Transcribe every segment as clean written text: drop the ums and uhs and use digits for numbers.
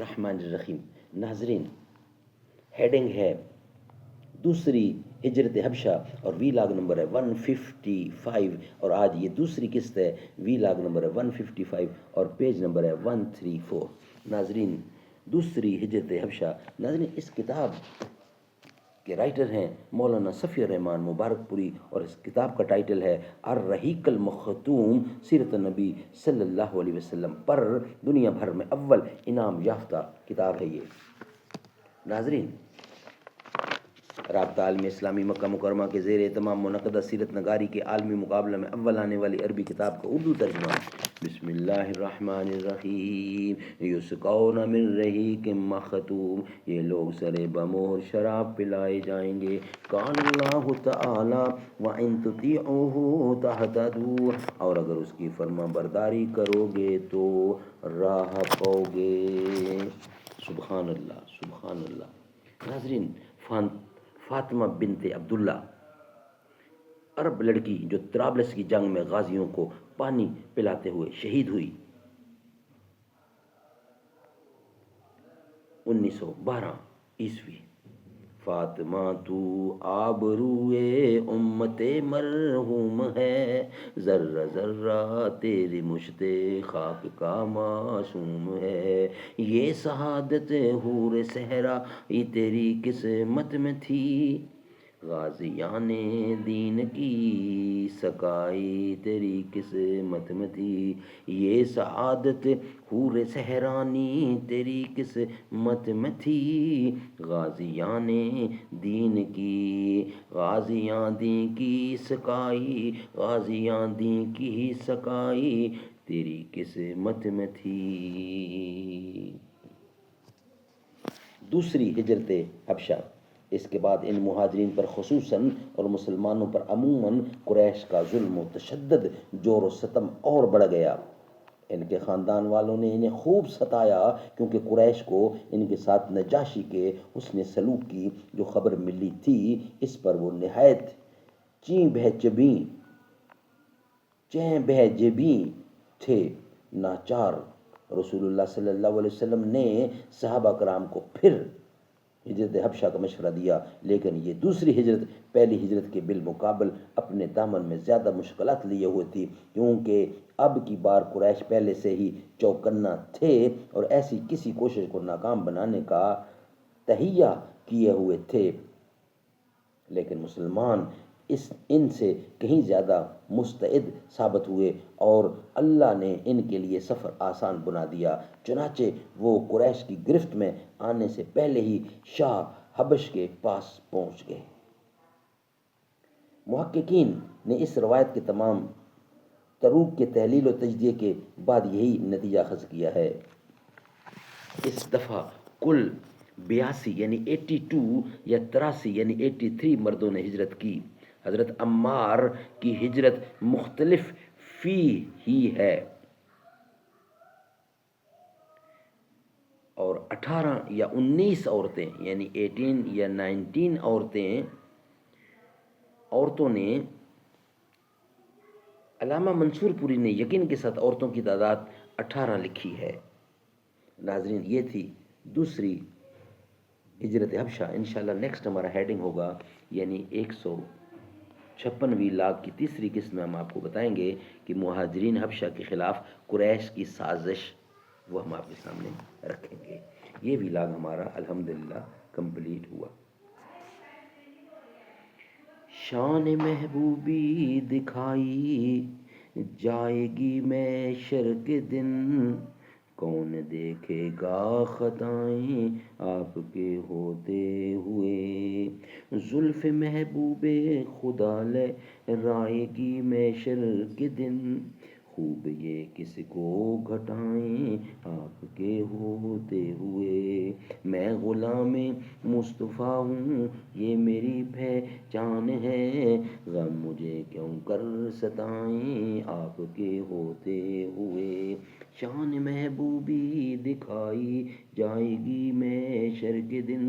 الرحمن الرحیم. ناظرین، ہیڈنگ ہے دوسری ہجرت حبشہ اور وی لاگ نمبر ہے 155 اور آج یہ دوسری قسط ہے. وی لاگ نمبر ہے 155 اور پیج نمبر ہے 134. ناظرین، دوسری ہجرت حبشہ. ناظرین، اس کتاب کے رائٹر ہیں مولانا صفی الرحمان مبارک پوری اور اس کتاب کا ٹائٹل ہے الرحیق المختوم سیرت النبی صلی اللہ علیہ وسلم پر دنیا بھر میں اول انعام یافتہ کتاب ہے یہ. ناظرین، رابطہ عالم اسلامی مکہ مکرمہ کے زیر اہتمام منعقدہ سیرت نگاری کے عالمی مقابلہ میں اول آنے والی عربی کتاب کا اردو ترجمہ. بسم اللہ الرحمن الرحیم. یسقون من رحیق مختوم، یہ لوگ سرے بمور شراب پلائے جائیں گے. قال اللہ تعالی وَإِن تُطِيعُوهُ تَهْتَدُوا، اور اگر اس کی فرما برداری کرو گے تو راہ پاؤ گے. سبحان اللہ، سبحان اللہ. ناظرین، فاطمہ بنت عبداللہ، عرب لڑکی جو طرابلس کی جنگ میں غازیوں کو پانی پلاتے ہوئے شہید ہوئی 1912 عیسوی. فاطمہ تو آبروئے امت مرحوم ہے، ذرہ ذرہ تیری مشت خاک کا معصوم ہے. یہ شہادت حور صحرا یہ تیری قسمت میں تھی، غازیان دین کی سکائی تیری قسمت میں تھی. یہ سعادت حور صحرانی تیری قسمت میں تھی، غازیان دین کی سکائی، غازیان دین کی سکائی تیری قسمت میں تھی. دوسری ہجرت حبشہ. اس کے بعد ان مہاجرین پر خصوصاً اور مسلمانوں پر عموماً قریش کا ظلم و تشدد، جور و ستم اور بڑھ گیا. ان کے خاندان والوں نے انہیں خوب ستایا کیونکہ قریش کو ان کے ساتھ نجاشی کے حسن سلوک کی جو خبر ملی تھی، اس پر وہ نہایت چیں بہ جبیں تھے. ناچار رسول اللہ صلی اللہ علیہ وسلم نے صحابہ کرام کو پھر ہجرت حبشہ کا مشورہ دیا، لیکن یہ دوسری ہجرت پہلی ہجرت کے بالمقابل اپنے دامن میں زیادہ مشکلات لیے ہوئے تھی، کیونکہ اب کی بار قریش پہلے سے ہی چوکنا تھے اور ایسی کسی کوشش کو ناکام بنانے کا تہیہ کیے ہوئے تھے. لیکن مسلمان ان سے کہیں زیادہ مستعد ثابت ہوئے اور اللہ نے ان کے لیے سفر آسان بنا دیا. چنانچہ وہ قریش کی گرفت میں آنے سے پہلے ہی شاہ حبش کے پاس پہنچ گئے. محققین نے اس روایت کے تمام طرق کے تحلیل و تجزیے کے بعد یہی نتیجہ اخذ کیا ہے. اس دفعہ کل 82 یعنی 82 یا 83 یعنی 83 مردوں نے ہجرت کی. حضرت عمار کی ہجرت مختلف فی ہی ہے اور 18 یا 19 عورتیں یعنی 18 یا 19 عورتوں نے علامہ منصور پوری نے یقین کے ساتھ عورتوں کی تعداد 18 لکھی ہے. ناظرین، یہ تھی دوسری ہجرت حبشہ. انشاءاللہ نیکسٹ ہمارا ہیڈنگ ہوگا یعنی 156ویں لاگ کی تیسری قسط میں ہم آپ کو بتائیں گے کہ مہاجرین حبشہ کے خلاف قریش کی سازش، وہ ہم آپ کے سامنے رکھیں گے. یہ بھی لاگ ہمارا الحمدللہ کمپلیٹ ہوا. شان محبوبی دکھائی جائے گی محشر کے دن، کون دیکھے گا خطائیں آپ کے ہوتے ہوئے. زلف محبوب خدا لہرائے گی محشر کے دن، خوب یہ کس کو گھٹائیں آپ کے ہوتے ہوئے. میں غلام مصطفیٰ ہوں یہ میری پہچان ہے، غم مجھے کیوں کر ستائیں آپ کے ہوتے ہوئے. شان محبوبی دکھائی جائے گی محشر کے دن،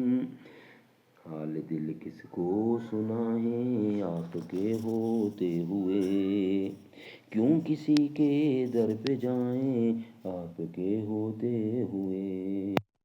حال دل کس کو سنائیں آپ کے ہوتے ہوئے. کیوں کسی کے در پہ جائیں آپ کے ہوتے ہوئے.